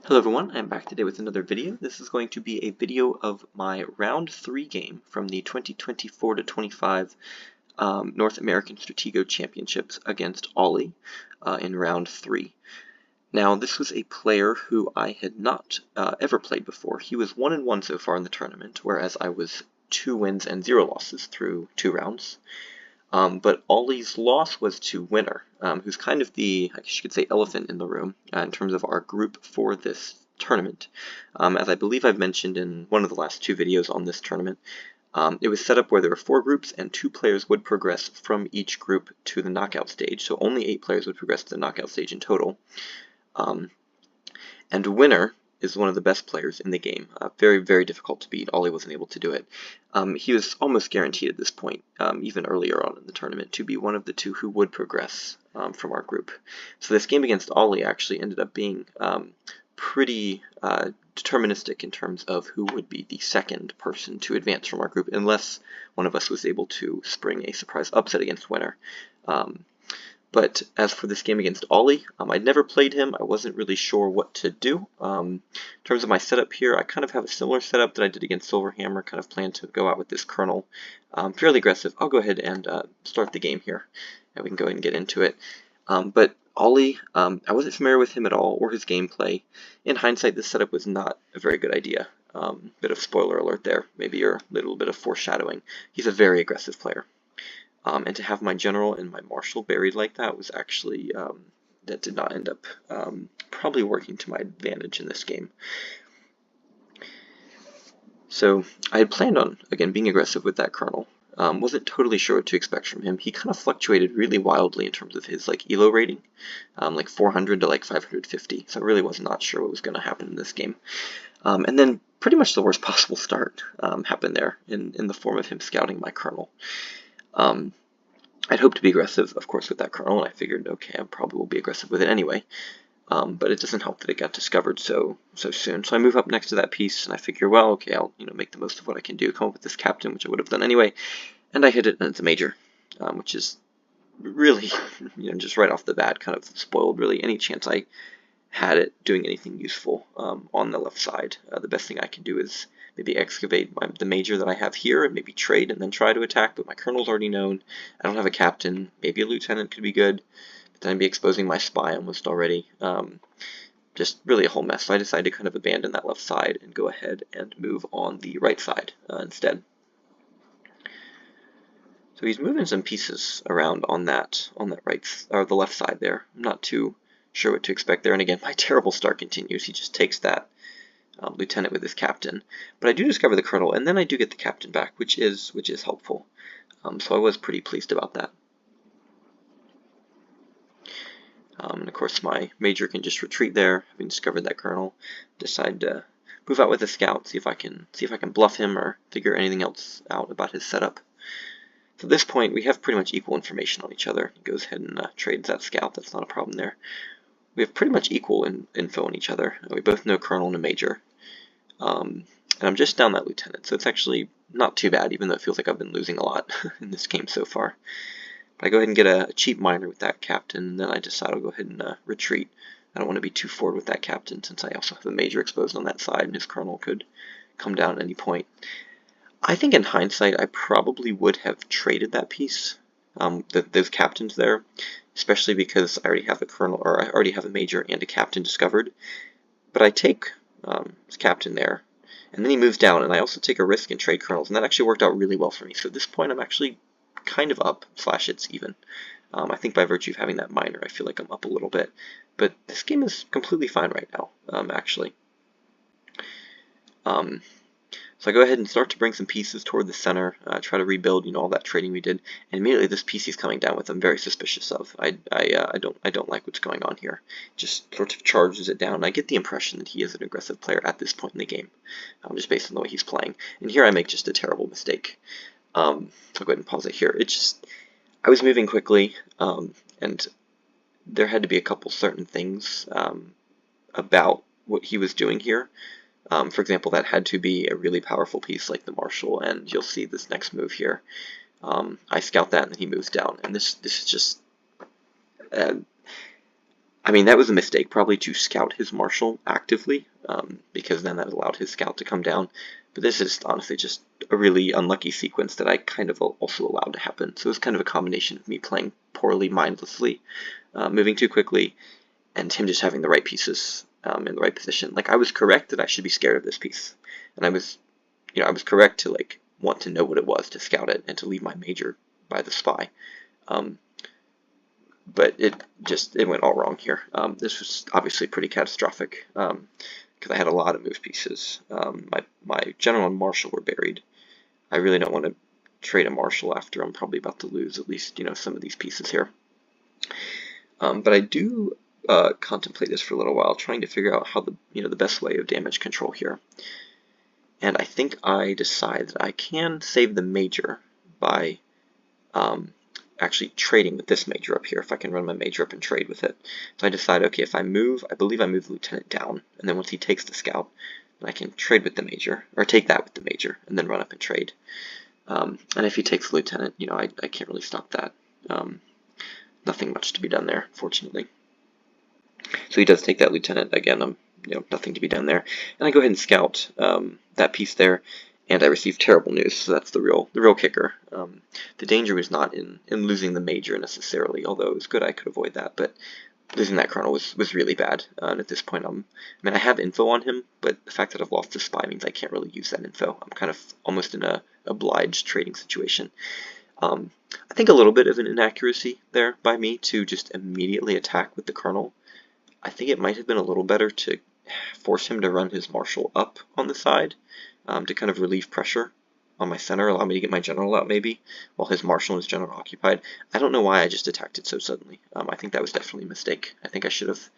Hello everyone, I'm back today with another video. This is going to be a video of my round 3 game from the 2024 to 25 North American Stratego Championships against Ollie in round 3. Now this was a player who I had not ever played before. He was 1-1 so far in the tournament, whereas I was 2 wins and 0 losses through 2 rounds. But Ollie's loss was to Winner, who's kind of the, I guess you could say, elephant in the room in terms of our group for this tournament. As I believe I've mentioned in one of the last 2 videos on this tournament, it was set up where there were 4 groups and 2 players would progress from each group to the knockout stage, so only 8 players would progress to the knockout stage in total. And Winner is one of the best players in the game. Very, very difficult to beat. Ollie wasn't able to do it. He was almost guaranteed at this point, even earlier on in the tournament, to be one of the 2 who would progress from our group. So this game against Ollie actually ended up being pretty deterministic in terms of who would be the second person to advance from our group, unless one of us was able to spring a surprise upset against Winner. But as for this game against Ollie, I'd never played him. I wasn't really sure what to do. In terms of my setup here, I kind of have a similar setup that I did against Silverhammer, kind of plan to go out with this Colonel. Fairly aggressive. I'll go ahead and start the game here, and we can go ahead and get into it. But Ollie, I wasn't familiar with him at all, or his gameplay. In hindsight, this setup was not a very good idea. Bit of spoiler alert there, maybe a little bit of foreshadowing. He's a very aggressive player. And to have my general and my marshal buried like that was actually, that did not end up probably working to my advantage in this game. So I had planned on, again, being aggressive with that colonel. Wasn't totally sure what to expect from him. He kind of fluctuated really wildly in terms of his elo rating, like 400 to like 550. So I really was not sure what was going to happen in this game. And then pretty much the worst possible start happened there in the form of him scouting my colonel. I'd hoped to be aggressive, of course, with that colonel, and I figured, okay, I probably will be aggressive with it anyway. But it doesn't help that it got discovered so soon. So I move up next to that piece, and I figure, well, okay, I'll make the most of what I can do, come up with this captain, which I would have done anyway, and I hit it, and it's a major, which is really, just right off the bat, kind of spoiled really any chance I had it doing anything useful on the left side. The best thing I can do is maybe excavate the major that I have here and maybe trade and then try to attack, but my colonel's already known. I don't have a captain. Maybe a lieutenant could be good, but then I'd be exposing my spy almost already. Just really a whole mess. So I decided to kind of abandon that left side and go ahead and move on the right side instead. So he's moving some pieces around on that right, or the left side there. I'm not too sure what to expect there. And again, my terrible start continues. He just takes that lieutenant with his captain. But I do discover the colonel, and then I do get the captain back, which is helpful. So I was pretty pleased about that. And of course, my major can just retreat there, having discovered that colonel. Decide to move out with a scout, see if I can bluff him or figure anything else out about his setup. So at this point, we have pretty much equal information on each other. He goes ahead and trades that scout. That's not a problem there. We have pretty much equal info on each other. We both know colonel and a major. And I'm just down that lieutenant, so it's actually not too bad, even though it feels like I've been losing a lot in this game so far. But I go ahead and get a cheap minor with that captain, and then I decide I'll go ahead and retreat. I don't want to be too forward with that captain, since I also have a major exposed on that side, and his colonel could come down at any point. I think in hindsight, I probably would have traded that piece, those captains there, especially because I already have a colonel, or I already have a major and a captain discovered. But I take his captain there, and then he moves down, and I also take a risk and trade colonels, and that actually worked out really well for me. So at this point, I'm actually kind of up, / it's even. I think by virtue of having that minor, I feel like I'm up a little bit. But this game is completely fine right now, actually. So I go ahead and start to bring some pieces toward the center, try to rebuild, all that trading we did, and immediately this piece he's coming down with, I'm very suspicious of. I don't like what's going on here. Just sort of charges it down. I get the impression that he is an aggressive player at this point in the game, just based on the way he's playing. And here I make just a terrible mistake. I'll go ahead and pause it here. I was moving quickly, and there had to be a couple certain things about what he was doing here. For example, that had to be a really powerful piece like the Marshal, and you'll see this next move here. I scout that, and then he moves down, and this is just I mean, that was a mistake, probably to scout his marshal actively, because then that allowed his scout to come down. But this is honestly just a really unlucky sequence that I kind of also allowed to happen. So it was kind of a combination of me playing poorly, mindlessly, moving too quickly, and him just having the right pieces in the right position. Like, I was correct that I should be scared of this piece, and I was, I was correct to like want to know what it was to scout it and to leave my major by the spy. But it went all wrong here. This was obviously pretty catastrophic because I had a lot of move pieces. My general and marshal were buried. I really don't want to trade a marshal after I'm probably about to lose at least some of these pieces here. But I do contemplate this for a little while, trying to figure out how the best way of damage control here. And I think I decide that I can save the major by actually trading with this major up here, if I can run my major up and trade with it. So I decide, okay, if I believe I move the lieutenant down, and then once he takes the scout, then I can trade with the major, or take that with the major, and then run up and trade. And if he takes the lieutenant, I can't really stop that. Nothing much to be done there, fortunately. So he does take that lieutenant. Again, nothing to be done there. And I go ahead and scout that piece there, and I receive terrible news. So that's the real kicker. The danger was not in losing the major necessarily, although it was good I could avoid that. But losing that colonel was really bad. And at this point, I have info on him, but the fact that I've lost the spy means I can't really use that info. I'm kind of almost in a obliged trading situation. I think a little bit of an inaccuracy there by me to just immediately attack with the colonel. I think it might have been a little better to force him to run his marshal up on the side to kind of relieve pressure on my center, allow me to get my general out maybe, while his marshal and his general are occupied. I don't know why I just attacked it so suddenly. I think that was definitely a mistake. I think I should have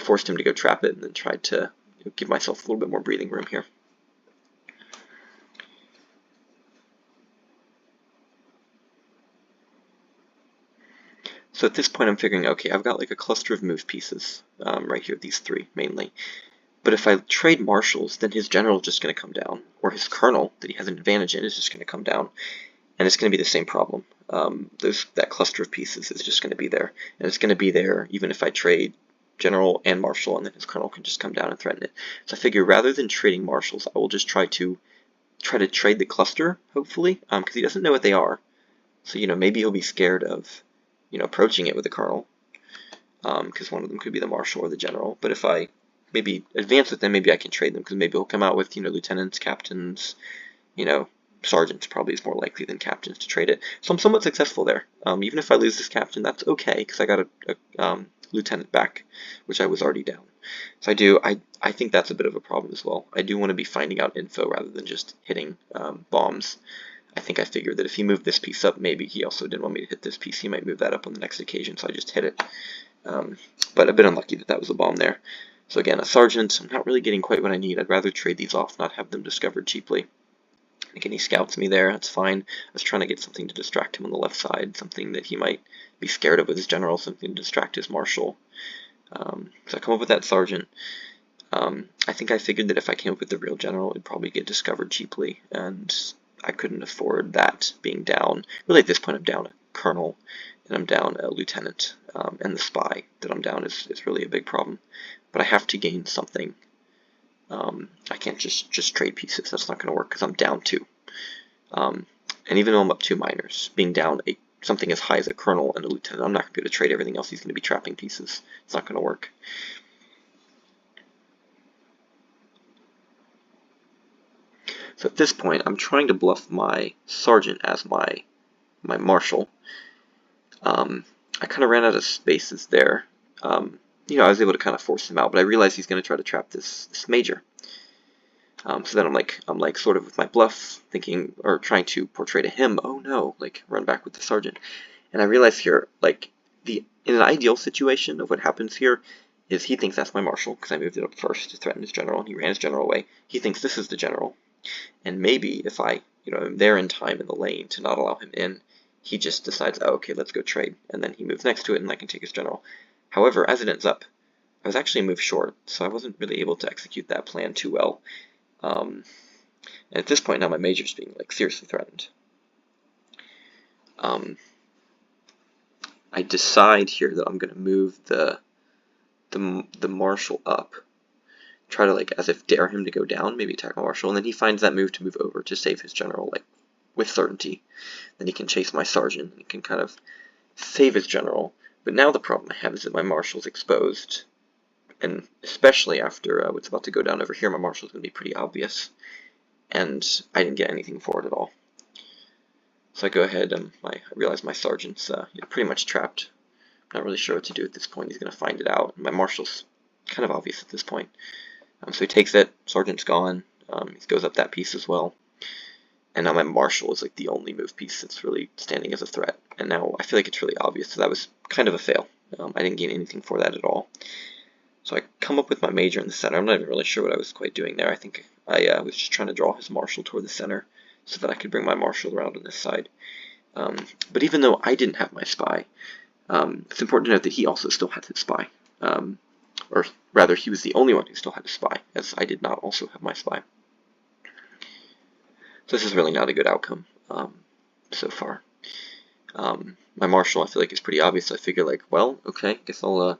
forced him to go trap it and then tried to give myself a little bit more breathing room here. So at this point I'm figuring, okay, I've got like a cluster of move pieces right here, these three mainly. But if I trade marshals, then his general is just going to come down, or his colonel that he has an advantage in is just going to come down, and it's going to be the same problem. That cluster of pieces is just going to be there, and it's going to be there even if I trade general and marshal, and then his colonel can just come down and threaten it. So I figure rather than trading marshals, I will just try to trade the cluster, hopefully, because he doesn't know what they are. So maybe he'll be scared of approaching it with the colonel, because one of them could be the marshal or the general. But if I maybe advance with them, maybe I can trade them, because maybe he'll come out with lieutenants, captains, sergeants probably is more likely than captains to trade it. So I'm somewhat successful there. Even if I lose this captain, that's okay, because I got a lieutenant back, which I was already down. So I think that's a bit of a problem as well. I do want to be finding out info rather than just hitting bombs. I think I figured that if he moved this piece up, maybe he also didn't want me to hit this piece. He might move that up on the next occasion, so I just hit it. But a bit unlucky that was a bomb there. So again, a sergeant, I'm not really getting quite what I need. I'd rather trade these off, not have them discovered cheaply. Again, he scouts me there, that's fine. I was trying to get something to distract him on the left side, something that he might be scared of with his general, something to distract his marshal. So I come up with that sergeant. I think I figured that if I came up with the real general, it would probably get discovered cheaply, and I couldn't afford that being down. Really, at this point, I'm down a colonel, and I'm down a lieutenant, and the spy that I'm down is really a big problem. But I have to gain something. I can't just trade pieces. That's not going to work because I'm down 2. And even though I'm up 2 minors, being down something as high as a colonel and a lieutenant, I'm not going to be able to trade everything else. He's going to be trapping pieces. It's not going to work. So at this point, I'm trying to bluff my sergeant as my marshal. I kind of ran out of spaces there. I was able to kind of force him out, but I realized he's going to try to trap this major. So then I'm like sort of with my bluff, thinking or trying to portray to him, oh no, like run back with the sergeant. And I realize here, like in an ideal situation of what happens here is he thinks that's my marshal because I moved it up first to threaten his general, and he ran his general away. He thinks this is the general, and maybe if I am there in time in the lane to not allow him in, he just decides, oh, okay, let's go trade, and then he moves next to it, and I can take his general. However, as it ends up, I was actually moved short, so I wasn't really able to execute that plan too well. And at this point now, my major is being like seriously threatened. I decide here that I'm going to move the marshal up, try to like as if dare him to go down, maybe attack my marshal, and then he finds that move to move over to save his general like with certainty. Then he can chase my sergeant. He can kind of save his general. But now the problem I have is that my marshal's exposed, and especially after what's about to go down over here, my marshal's going to be pretty obvious, and I didn't get anything for it at all. So I go ahead and I realize my sergeant's pretty much trapped. I'm not really sure what to do at this point. He's going to find it out. My marshal's kind of obvious at this point. So he takes it. Sergeant's gone. He goes up that piece as well. And now my marshal is like the only move piece that's really standing as a threat. And now I feel like it's really obvious. So that was kind of a fail. I didn't gain anything for that at all. So I come up with my major in the center. I'm not even really sure what I was quite doing there. I think I was just trying to draw his marshal toward the center so that I could bring my marshal around on this side. But even though I didn't have my spy, it's important to note that he also still had his spy. Or rather, he was the only one who still had a spy, as I did not also have my spy. So this is really not a good outcome so far. My marshal, I feel like, is pretty obvious. So I figure, like, well, okay, guess I'll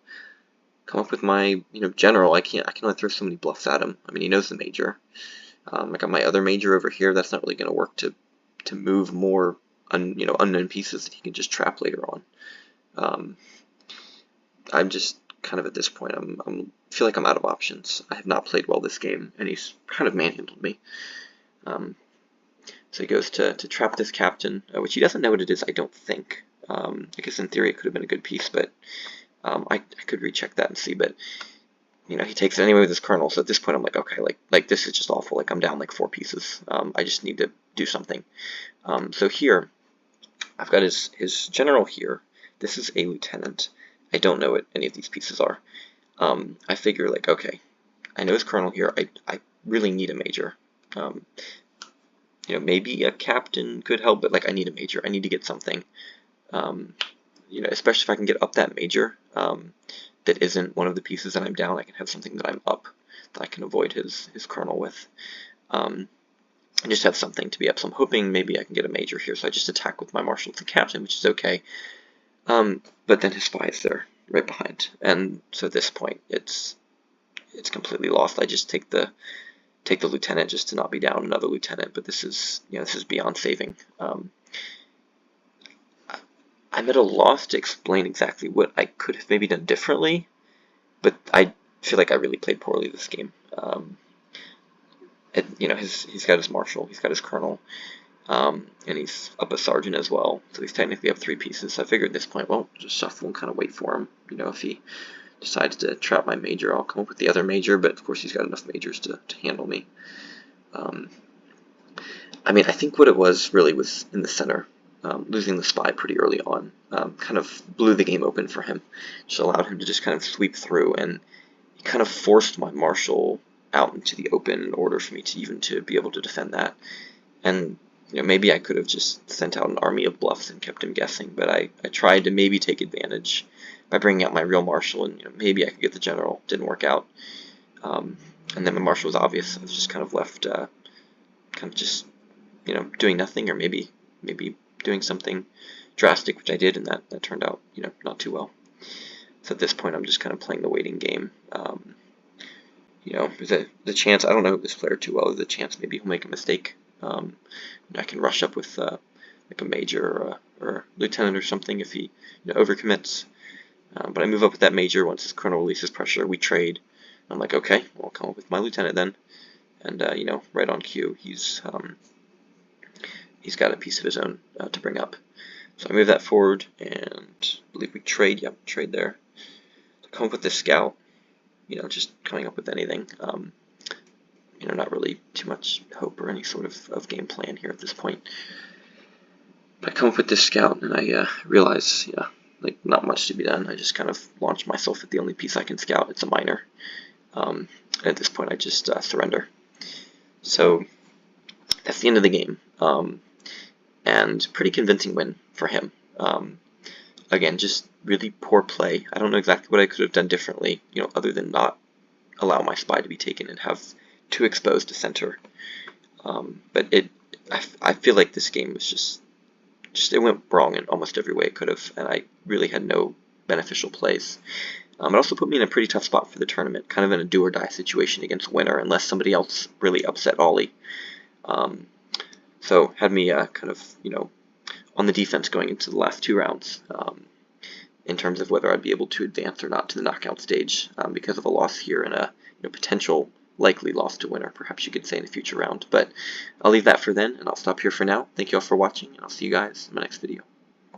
come up with my, general. I can only throw so many bluffs at him. I mean, he knows the major. I got my other major over here. That's not really going to work to move more, unknown pieces that he can just trap later on. I'm just kind of at this point. I feel like I'm out of options. I have not played well this game, and he's kind of manhandled me. So he goes to trap this captain, which he doesn't know what it is, I don't think. I guess in theory it could have been a good piece, but I could recheck that and see. But he takes it anyway with his colonel. So at this point I'm like, okay, like this is just awful. Like I'm down like 4 pieces. I just need to do something. So here I've got his general here. This is a lieutenant. I don't know what any of these pieces are. I figure like, okay, I know his colonel here. I really need a major. Maybe a captain could help, but like I need a major. I need to get something. Especially if I can get up that major that isn't one of the pieces that I'm down. I can have something that I'm up that I can avoid his colonel with. And just have something to be up. So I'm hoping maybe I can get a major here. So I just attack with my marshal to captain, which is okay. But then his spy is there right behind, and so at this point it's completely lost. I just take the lieutenant just to not be down another lieutenant, but this is beyond saving. I'm at a loss to explain exactly what I could have maybe done differently, but I feel like I really played poorly this game. He's got his marshal, he's got his colonel, and he's up a sergeant as well, so he's technically up 3 pieces. So I figured at this point, well, just shuffle and kind of wait for him. If he decides to trap my major, I'll come up with the other major, but of course he's got enough majors to handle me. I mean, I think what it was really was in the center. Losing the spy pretty early on kind of blew the game open for him. Just allowed him to just kind of sweep through, and he kind of forced my marshal out into the open in order for me to be able to defend that. And maybe I could have just sent out an army of bluffs and kept him guessing, but I tried to maybe take advantage by bringing out my real marshal, and maybe I could get the general. Didn't work out. And then my marshal was obvious. I was just kind of left kind of just doing nothing, or maybe doing something drastic, which I did, and that turned out not too well. So at this point I'm just kind of playing the waiting game. There's the chance, I don't know this player too well, there's a chance maybe he'll make a mistake. I can rush up with like a major or a lieutenant or something if he overcommits. But I move up with that major. Once his colonel releases pressure, we trade. I'm like, okay, well, I'll come up with my lieutenant then. And right on cue, he's got a piece of his own to bring up. So I move that forward, and I believe we trade. Yep, trade there. So come up with this scout. Just coming up with anything. Not really too much hope or any sort of game plan here at this point. But I come up with this scout, and I realize, like not much to be done. I just kind of launch myself at the only piece I can scout. It's a minor. And at this point, I just surrender. So that's the end of the game. And pretty convincing win for him. Again, just really poor play. I don't know exactly what I could have done differently, other than not allow my spy to be taken and have too exposed to center. But I feel like this game was just it went wrong in almost every way it could have, and I really had no beneficial plays. It also put me in a pretty tough spot for the tournament, kind of in a do-or-die situation against Winner, unless somebody else really upset Ollie. So had me kind of, on the defense going into the last 2 rounds in terms of whether I'd be able to advance or not to the knockout stage because of a loss here and a potential likely loss to Winner, perhaps you could say, in a future round. But I'll leave that for then, and I'll stop here for now. Thank you all for watching, and I'll see you guys in my next video.